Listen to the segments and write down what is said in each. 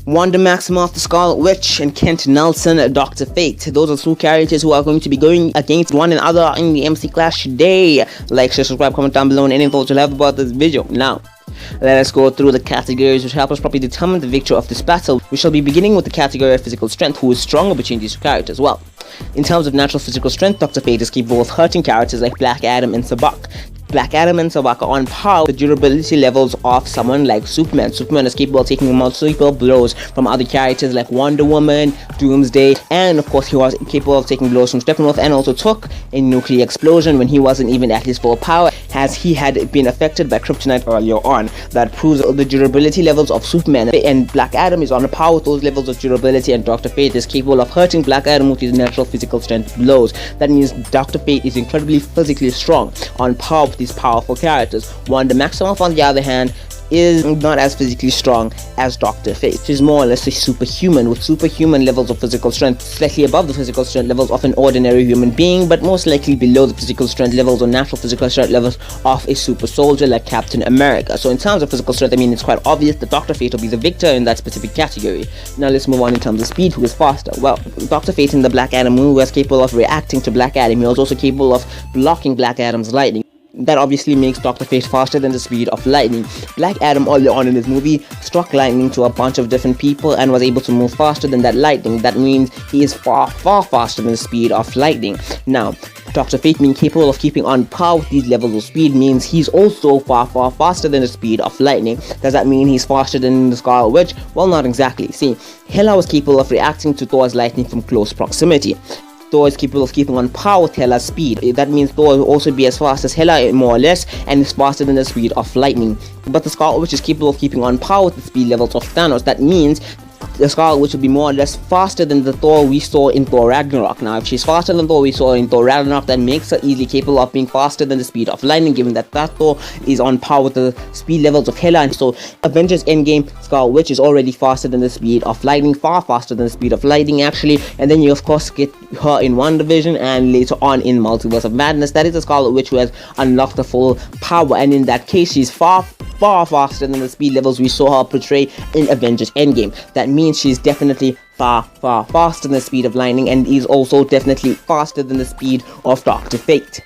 Wanda Maximoff, the Scarlet Witch, and Kent Nelson, Dr. Fate. Those are two characters who are going to be going against one another in the MC Clash today. Like, share, subscribe, comment down below, and any thoughts you have about this video. Now, let us go through the categories which help us probably determine the victor of this battle. We shall be beginning with the category of physical strength, who is stronger between these two characters. Well, in terms of natural physical strength, Dr. Fate is capable of hurting characters like Black Adam and Sabbac. Black Adam and Sabbac are on par with the durability levels of someone like Superman. Superman is capable of taking multiple blows from other characters like Wonder Woman, Doomsday, and of course he was capable of taking blows from Steppenwolf, and also took a nuclear explosion when he wasn't even at his full power, as he had been affected by kryptonite earlier on. That proves the durability levels of Superman, and Black Adam is on par with those levels of durability, and Dr. Fate is capable of hurting Black Adam with his natural physical strength blows. That means Dr. Fate is incredibly physically strong, on par with these powerful characters. Wanda Maximoff, on the other hand, is not as physically strong as Dr. Fate. She's more or less a superhuman, with superhuman levels of physical strength, slightly above the physical strength levels of an ordinary human being, but most likely below the physical strength levels or natural physical strength levels of a super soldier like Captain America. So in terms of physical strength, I mean, it's quite obvious that Dr. Fate will be the victor in that specific category. Now let's move on in terms of speed. Who is faster? Well, Dr. Fate in the Black Adam movie was capable of reacting to Black Adam. He was also capable of blocking Black Adam's lightning. That obviously makes Dr. Fate faster than the speed of lightning. Black Adam early on in this movie struck lightning to a bunch of different people and was able to move faster than that lightning. That means he is far faster than the speed of lightning. Now, Dr. Fate being capable of keeping on par with these levels of speed means he's also far faster than the speed of lightning. Does that mean he's faster than the Scarlet Witch? Well, not exactly. See, Hela was capable of reacting to Thor's lightning from close proximity. Thor is capable of keeping on par with Hela's speed. That means Thor will also be as fast as Hela, more or less, and is faster than the speed of lightning. But the Scarlet Witch is capable of keeping on par with the speed levels of Thanos. That means the Scarlet Witch will be more or less faster than the Thor we saw in Thor Ragnarok. Now, if she's faster than Thor we saw in Thor Ragnarok, that makes her easily capable of being faster than the speed of lightning, given that Thor is on par with the speed levels of Hela. And so, Avengers Endgame, Scarlet Witch is already faster than the speed of lightning, far faster than the speed of lightning, actually. And then you, of course, get her in WandaVision, and later on in Multiverse of Madness, that is the Scarlet Witch who has unlocked the full power. And in that case, she's far faster than the speed levels we saw her portray in Avengers Endgame. That means she's definitely far faster than the speed of lightning, and is also definitely faster than the speed of Dr. Fate.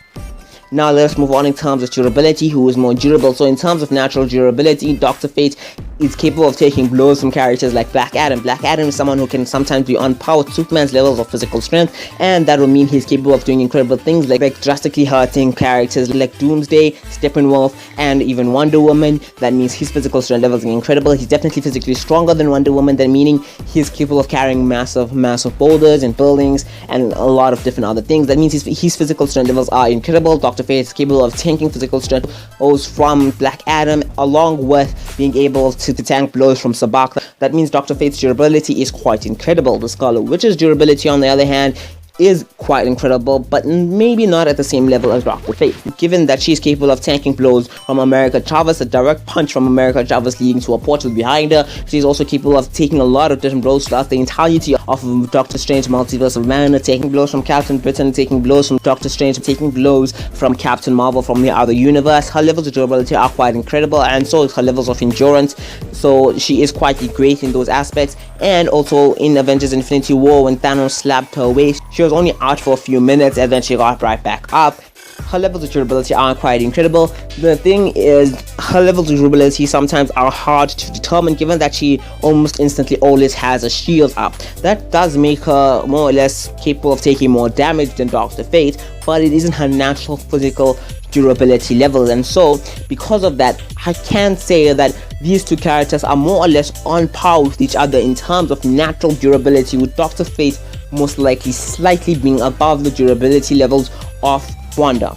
Now let's move on in terms of durability. Who is more durable? So in terms of natural durability, Dr. Fate is capable of taking blows from characters like Black Adam. Black Adam is someone who can sometimes be on par with Superman's levels of physical strength, and that will mean he's capable of doing incredible things like drastically hurting characters like Doomsday, Steppenwolf, and even Wonder Woman. That means his physical strength levels are incredible. He's definitely physically stronger than Wonder Woman, that meaning he's capable of carrying massive boulders and buildings and a lot of different other things. That means his physical strength levels are incredible. Dr. Fate is capable of tanking physical strength blows from Black Adam, along with being able to tank blows from Sabbac. That means Dr. Fate's durability is quite incredible. The Scarlet Witch's durability, on the other hand, is quite incredible, but maybe not at the same level as Dr. Fate, given that she's capable of tanking blows from America Chavez, a direct punch from America Chavez leading to a portal behind her. She's also capable of taking a lot of different blows throughout the entirety of Doctor Strange Multiverse of Madness, taking blows from Captain Britain, taking blows from Doctor Strange, taking blows from Captain Marvel from the other universe. Her levels of durability are quite incredible, and so is her levels of endurance. So she is quite great in those aspects. And also in Avengers Infinity War, when Thanos slapped her away, she was only out for a few minutes and then she got right back up. Her levels of durability are quite incredible. The thing is, her levels of durability sometimes are hard to determine, given that she almost instantly always has a shield up. That does make her more or less capable of taking more damage than Dr. Fate, but it isn't her natural physical durability levels. And so because of that, I can say that these two characters are more or less on par with each other in terms of natural durability, with Dr. Fate most likely slightly being above the durability levels of Wanda.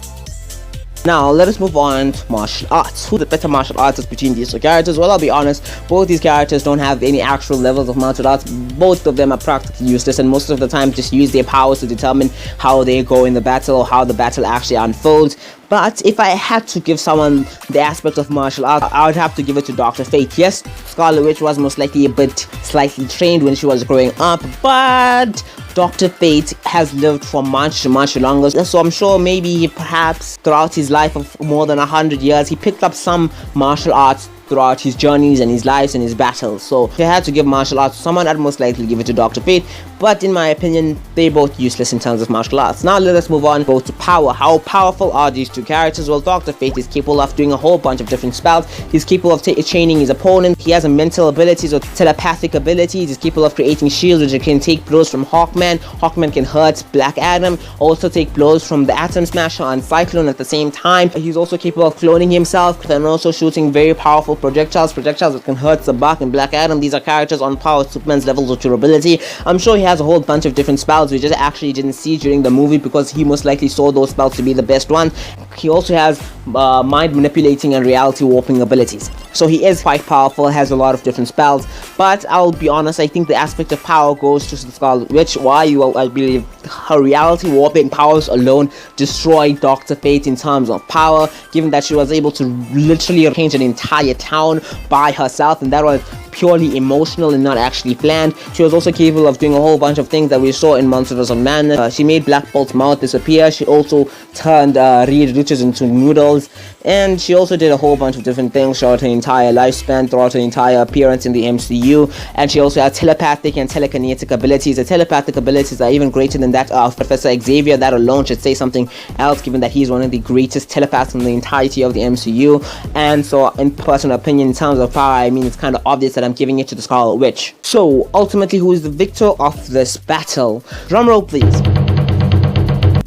Now, let us move on to martial arts. Who the better martial artist between these two characters? Well, I'll be honest, both these characters don't have any actual levels of martial arts. Both of them are practically useless, and most of the time just use their powers to determine how they go in the battle or how the battle actually unfolds. But if I had to give someone the aspect of martial art, I would have to give it to Dr. Fate. Yes, Scarlet Witch was most likely a bit slightly trained when she was growing up, but Dr. Fate has lived for much longer, so I'm sure maybe perhaps throughout his life of more than 100 years, he picked up some martial arts throughout his journeys and his lives and his battles. So if I had to give martial arts to someone, I'd most likely give it to Dr. Fate. But in my opinion, they're both useless in terms of martial arts. Now let us move on, go to power. How powerful are these two characters? Well, Dr. Fate is capable of doing a whole bunch of different spells. He's capable of chaining his opponent. He has a mental abilities or telepathic abilities. He's capable of creating shields which can take blows from Hawkman. Hawkman can hurt Black Adam, also take blows from the Atom Smasher and Cyclone at the same time. He's also capable of cloning himself and also shooting very powerful projectiles that can hurt Sabak and Black Adam. These are characters on par with Superman's levels of durability. I'm sure he has a whole bunch of different spells we just actually didn't see during the movie because he most likely saw those spells to be the best one. He also has mind manipulating and reality warping abilities. So he is quite powerful, has a lot of different spells, but I'll be honest, I think the aspect of power goes to the Scarlet Witch. Why? I believe her reality warping powers alone destroyed Dr. Fate in terms of power, given that she was able to literally change an entire town by herself, and that was purely emotional and not actually planned. She was also capable of doing a whole bunch of things that we saw in Monsters of Madness. She made Black Bolt's mouth disappear. She also turned Reed Richards into noodles, and she also did a whole bunch of different things throughout her entire lifespan, throughout her entire appearance in the MCU. And she also had telepathic and telekinetic abilities. The telepathic abilities are even greater than that of Professor Xavier. That alone should say something else, given that he's one of the greatest telepaths in the entirety of the MCU. And so, in personal opinion, in terms of power, I mean, it's kind of obvious that I'm giving it to the Scarlet Witch. So, ultimately, who is the victor of this battle? Drumroll, please.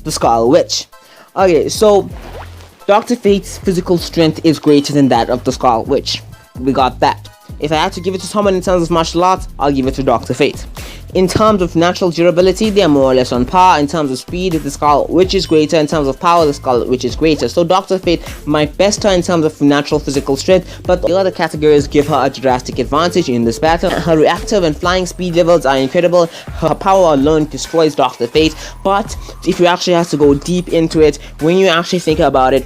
The Scarlet Witch. Okay, so Dr. Fate's physical strength is greater than that of the Scarlet Witch. We got that. If I had to give it to someone in terms of martial arts, I'll give it to Dr. Fate. In terms of natural durability, they are more or less on par. In terms of speed, the Scarlet Witch is greater. In terms of power, the Scarlet Witch is greater. So Dr. Fate might best her in terms of natural physical strength, but the other categories give her a drastic advantage in this battle. Her reactive and flying speed levels are incredible. Her power alone destroys Dr. Fate. But if you actually have to go deep into it, when you actually think about it,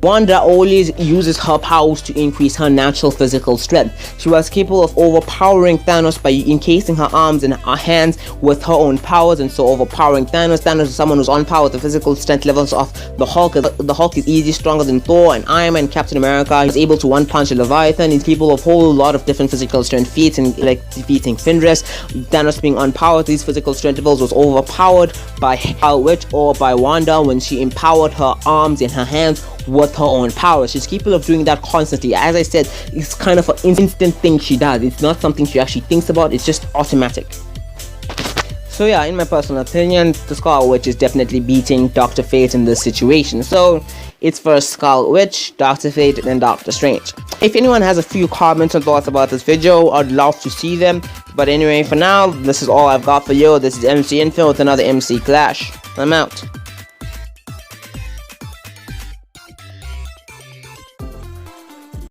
Wanda always uses her powers to increase her natural physical strength. She was capable of overpowering Thanos by encasing her arms and her hands with her own powers, and so overpowering Thanos. Thanos is someone who's on par with the physical strength levels of the Hulk. The Hulk is easily stronger than Thor and Iron Man, Captain America. He's able to one-punch a Leviathan. He's capable of a whole lot of different physical strength feats, and like defeating Fenris. Thanos being on par with these physical strength levels was overpowered by Scarlet Witch or by Wanda when she empowered her arms and her hands with her own power. She's capable of doing that constantly. As I said, it's kind of an instant thing she does. It's not something she actually thinks about, it's just automatic. So yeah, in my personal opinion, the Scarlet Witch is definitely beating Dr. Fate in this situation. So it's first Scarlet Witch, Dr. Fate, and then Doctor Strange. If anyone has a few comments or thoughts about this video, I'd love to see them. But anyway, for now, this is all I've got for you. This is MC Info with another MC Clash. I'm out.